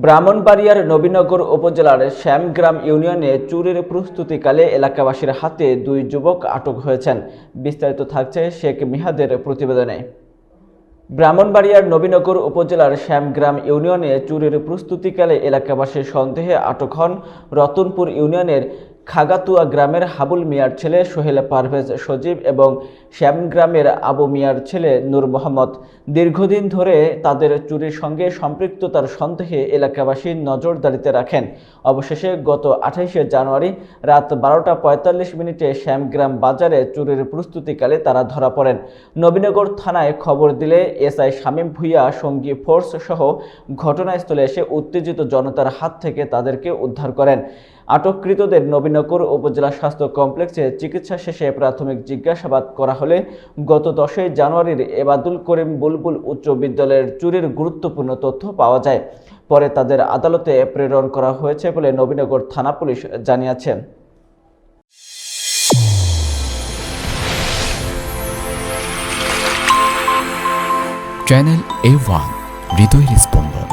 ব্রাহ্মণবাড়িয়ার নবীনগর উপজেলার শ্যামগ্রাম ইউনিয়নে চুরির প্রস্তুতিকালে এলাকাবাসীর হাতে দুই যুবক আটক হয়েছেন। বিস্তারিত থাকছে শেখ মিহাদের প্রতিবেদনে। ব্রাহ্মণবাড়িয়ার নবীনগর উপজেলার শ্যামগ্রাম ইউনিয়নে চুরির প্রস্তুতিকালে এলাকাবাসীর সন্দেহে আটক হন রতনপুর ইউনিয়নের খাগাতুয়া গ্রামের হাবুল মিয়ার ছেলে সোহেল পারভেজ সজীব এবং শ্যামগ্রামের আবু মিয়ার ছেলে নূর মোহাম্মদ। দীর্ঘদিন ধরে তাদের চুরির সঙ্গে সম্পৃক্ততার সন্দেহে এলাকাবাসী নজরদারিতে রাখেন। অবশেষে গত 28শে জানুয়ারি রাত 12টা 45 মিনিটে শ্যামগ্রাম বাজারে চুরির প্রস্তুতিকালে তারা ধরা পড়েন। নবীনগর থানায় খবর দিলে এসআই শামীম ভুঁইয়া সঙ্গী ফোর্স সহ ঘটনাস্থলে এসে উত্তেজিত জনতার হাত থেকে তাদেরকে উদ্ধার করেন। আটককৃতদের নবীনগর উপজেলা স্বাস্থ্য কমপ্লেক্সে চিকিৎসা শেষে প্রাথমিক জিজ্ঞাসাবাদ করা হলে গত 10ই জানুয়ারির এবাদুল করিম বুলবুল উচ্চ বিদ্যালয়ের চুরির গুরুত্বপূর্ণ তথ্য পাওয়া যায়। পরে তাদের আদালতে প্রেরণ করা হয়েছে বলে নবীনগর থানা পুলিশ জানিয়েছে। চ্যানেল A1 হৃদয়ের স্পন্দন।